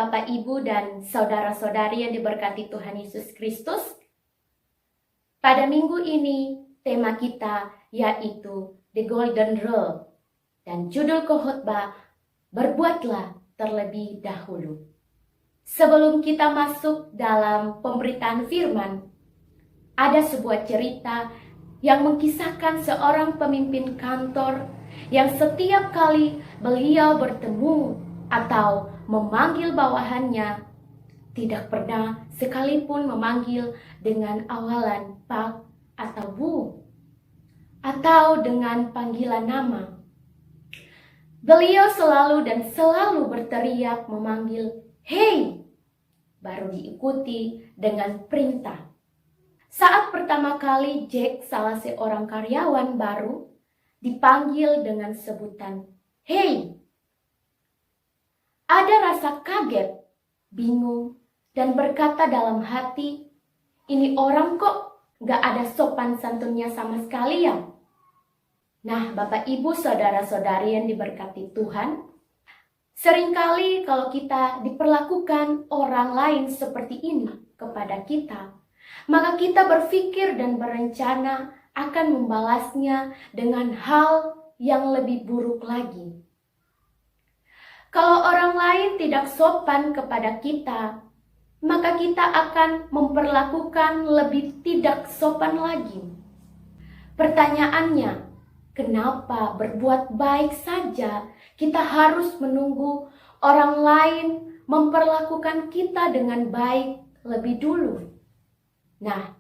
Bapak, Ibu, dan saudara-saudari yang diberkati Tuhan Yesus Kristus. Pada minggu ini, tema kita yaitu The Golden Rule. Dan judul khotbah, berbuatlah terlebih dahulu. Sebelum kita masuk dalam pemberitaan firman, ada sebuah cerita yang mengisahkan seorang pemimpin kantor yang setiap kali beliau bertemu atau memanggil bawahannya, tidak pernah sekalipun memanggil dengan awalan Pak atau Bu, atau dengan panggilan nama. Beliau selalu berteriak memanggil, "Hei!" baru diikuti dengan perintah. Saat pertama kali Jack, salah seorang karyawan baru, dipanggil dengan sebutan, "Hei!" Ada rasa kaget, bingung, dan berkata dalam hati, "Ini orang kok gak ada sopan santunnya sama sekali ya?" Nah, Bapak, Ibu, saudara-saudari yang diberkati Tuhan, seringkali kalau kita diperlakukan orang lain seperti ini kepada kita, maka kita berpikir dan berencana akan membalasnya dengan hal yang lebih buruk lagi. Kalau orang lain tidak sopan kepada kita, maka kita akan memperlakukan lebih tidak sopan lagi. Pertanyaannya, kenapa berbuat baik saja kita harus menunggu orang lain memperlakukan kita dengan baik lebih dulu? Nah,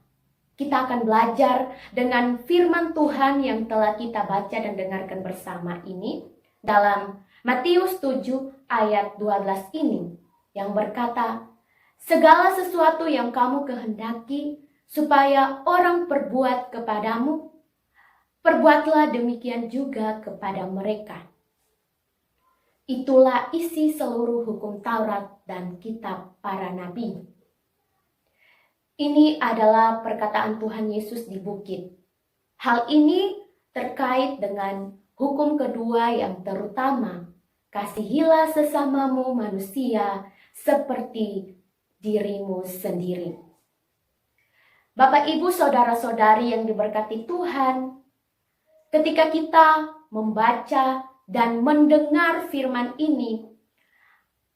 kita akan belajar dengan firman Tuhan yang telah kita baca dan dengarkan bersama ini dalam Matius 7 ayat 12 ini yang berkata, "Segala sesuatu yang kamu kehendaki supaya orang perbuat kepadamu, perbuatlah demikian juga kepada mereka." Itulah isi seluruh hukum Taurat dan kitab para nabi. Ini adalah perkataan Tuhan Yesus di bukit. Hal ini terkait dengan hukum kedua yang terutama, kasihilah sesamamu manusia seperti dirimu sendiri. Bapak, Ibu, saudara-saudari yang diberkati Tuhan, ketika kita membaca dan mendengar firman ini,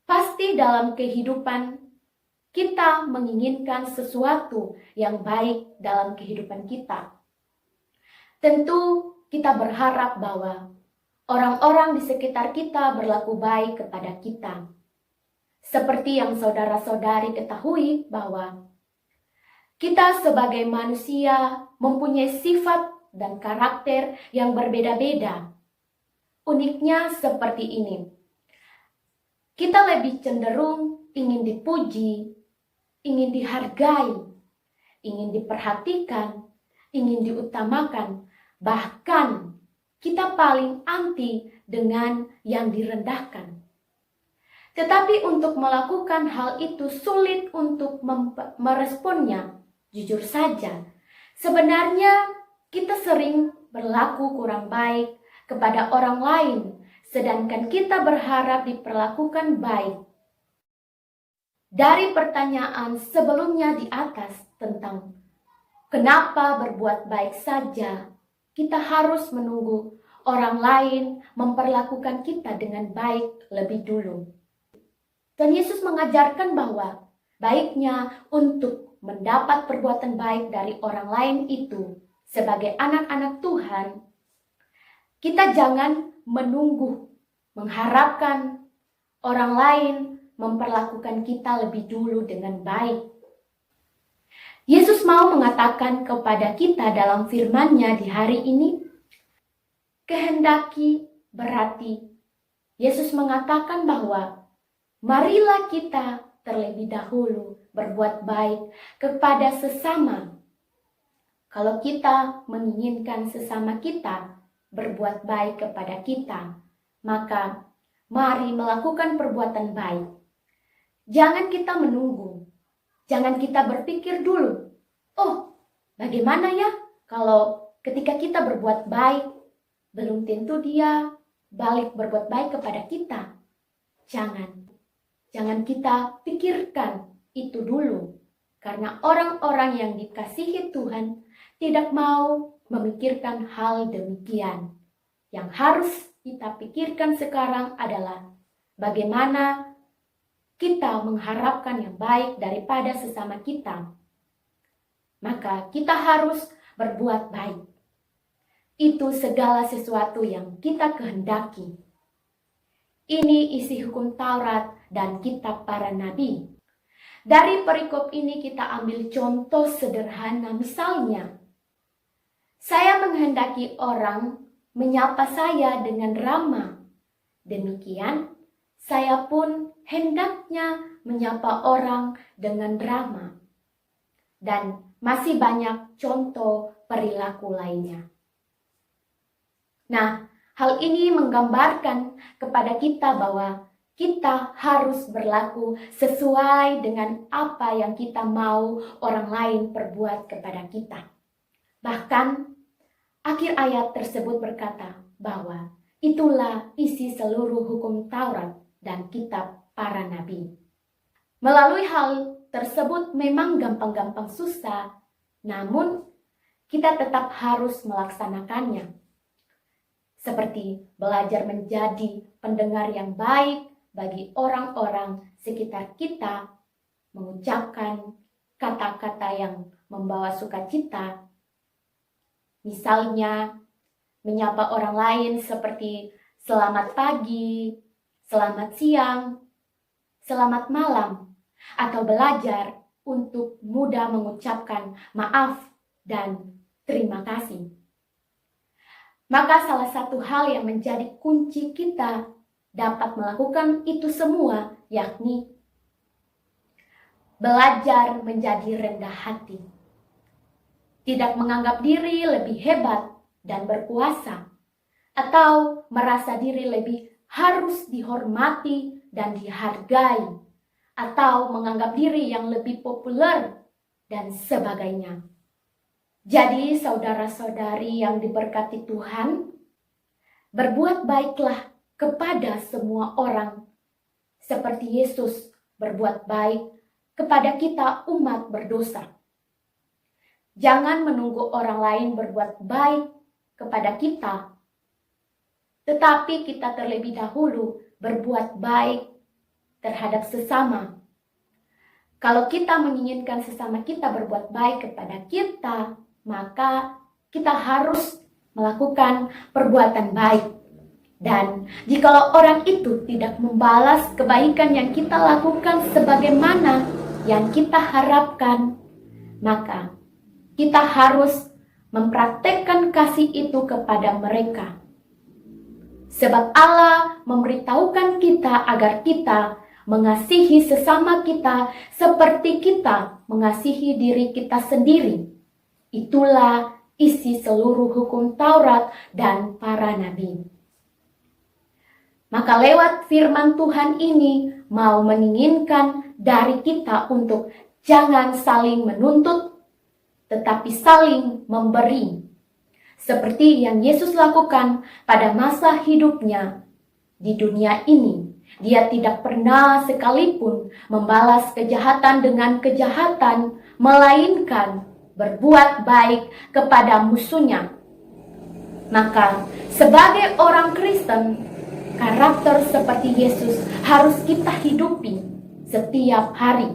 pasti dalam kehidupan kita menginginkan sesuatu yang baik dalam kehidupan kita. Tentu kita berharap bahwa orang-orang di sekitar kita berlaku baik kepada kita. Seperti yang saudara-saudari ketahui bahwa kita sebagai manusia mempunyai sifat dan karakter yang berbeda-beda. Uniknya seperti ini. Kita lebih cenderung ingin dipuji, ingin dihargai, ingin diperhatikan, ingin diutamakan. Bahkan kita paling anti dengan yang direndahkan. Tetapi untuk melakukan hal itu sulit untuk meresponnya. Jujur saja, sebenarnya kita sering berlaku kurang baik kepada orang lain, sedangkan kita berharap diperlakukan baik. Dari pertanyaan sebelumnya di atas tentang kenapa berbuat baik saja, kita harus menunggu orang lain memperlakukan kita dengan baik lebih dulu. Dan Yesus mengajarkan bahwa baiknya untuk mendapat perbuatan baik dari orang lain itu sebagai anak-anak Tuhan, kita jangan menunggu, mengharapkan orang lain memperlakukan kita lebih dulu dengan baik. Yesus mau mengatakan kepada kita dalam firman-Nya di hari ini, kehendaki berarti Yesus mengatakan bahwa marilah kita terlebih dahulu berbuat baik kepada sesama. Kalau kita menginginkan sesama kita berbuat baik kepada kita, maka mari melakukan perbuatan baik. Jangan kita menunggu. Jangan kita berpikir dulu, oh bagaimana ya kalau ketika kita berbuat baik, belum tentu dia balik berbuat baik kepada kita. Jangan. jangan kita pikirkan itu dulu. Karena orang-orang yang dikasihi Tuhan tidak mau memikirkan hal demikian. Yang harus kita pikirkan sekarang adalah bagaimana kita mengharapkan yang baik daripada sesama kita. Maka kita harus berbuat baik. Itu segala sesuatu yang kita kehendaki. Ini isi hukum Taurat dan kitab para nabi. Dari perikop ini kita ambil contoh sederhana, misalnya, saya menghendaki orang menyapa saya dengan ramah. Demikian, saya pun hendaknya menyapa orang dengan ramah. Dan masih banyak contoh perilaku lainnya. Nah, hal ini menggambarkan kepada kita bahwa kita harus berlaku sesuai dengan apa yang kita mau orang lain perbuat kepada kita. Bahkan, akhir ayat tersebut berkata bahwa itulah isi seluruh hukum Taurat dan kitab para nabi. Melalui hal tersebut memang gampang-gampang susah, namun kita tetap harus melaksanakannya. Seperti belajar menjadi pendengar yang baik bagi orang-orang sekitar kita, mengucapkan kata-kata yang membawa sukacita. Misalnya, menyapa orang lain seperti selamat pagi, selamat siang, selamat malam, atau belajar untuk mudah mengucapkan maaf dan terima kasih. Maka salah satu hal yang menjadi kunci kita dapat melakukan itu semua, yakni belajar menjadi rendah hati. Tidak menganggap diri lebih hebat dan berkuasa, atau merasa diri lebih harus dihormati dan dihargai, atau menganggap diri yang lebih populer, dan sebagainya. Jadi saudara-saudari yang diberkati Tuhan, berbuat baiklah kepada semua orang, seperti Yesus berbuat baik kepada kita umat berdosa. Jangan menunggu orang lain berbuat baik kepada kita, tetapi kita terlebih dahulu berbuat baik terhadap sesama. Kalau kita menginginkan sesama kita berbuat baik kepada kita, maka kita harus melakukan perbuatan baik. Dan jikalau orang itu tidak membalas kebaikan yang kita lakukan sebagaimana yang kita harapkan, maka kita harus mempraktekkan kasih itu kepada mereka. Sebab Allah memberitahukan kita agar kita mengasihi sesama kita seperti kita mengasihi diri kita sendiri. Itulah isi seluruh hukum Taurat dan para nabi. Maka lewat firman Tuhan ini mau menginginkan dari kita untuk jangan saling menuntut, tetapi saling memberi. Seperti yang Yesus lakukan pada masa hidupnya di dunia ini. Dia tidak pernah sekalipun membalas kejahatan dengan kejahatan, melainkan berbuat baik kepada musuhnya. Maka sebagai orang Kristen, karakter seperti Yesus harus kita hidupi setiap hari.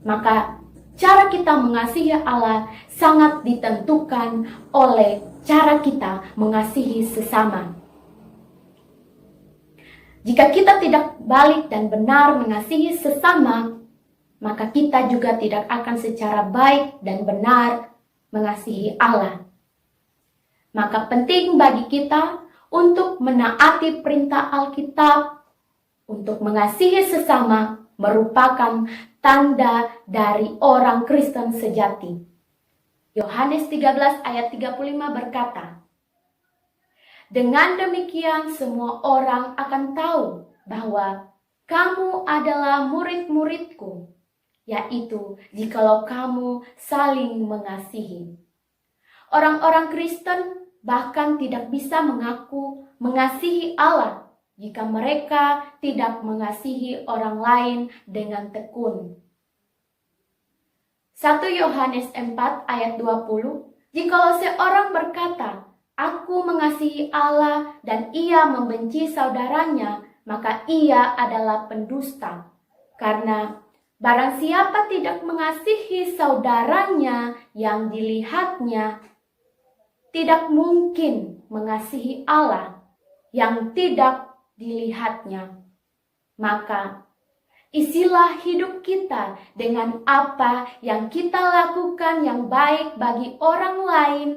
Maka cara kita mengasihi Allah sangat ditentukan oleh cara kita mengasihi sesama. Jika kita tidak balik dan benar mengasihi sesama, maka kita juga tidak akan secara baik dan benar mengasihi Allah. Maka penting bagi kita untuk menaati perintah Alkitab, untuk mengasihi sesama merupakan tanda dari orang Kristen sejati. Yohanes 13 ayat 35 berkata, "Dengan demikian semua orang akan tahu bahwa kamu adalah murid-muridku, yaitu jikalau kamu saling mengasihi." Orang-orang Kristen bahkan tidak bisa mengaku mengasihi Allah jika mereka tidak mengasihi orang lain dengan tekun. 1 Yohanes 4 ayat 20, jikalau seorang berkata, aku mengasihi Allah dan ia membenci saudaranya, maka ia adalah pendusta. Karena barang siapa tidak mengasihi saudaranya yang dilihatnya, tidak mungkin mengasihi Allah yang tidak dilihatnya. Maka isilah hidup kita dengan apa yang kita lakukan yang baik bagi orang lain.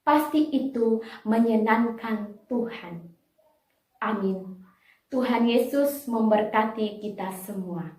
Pasti itu menyenangkan Tuhan. Amin. Tuhan Yesus memberkati kita semua.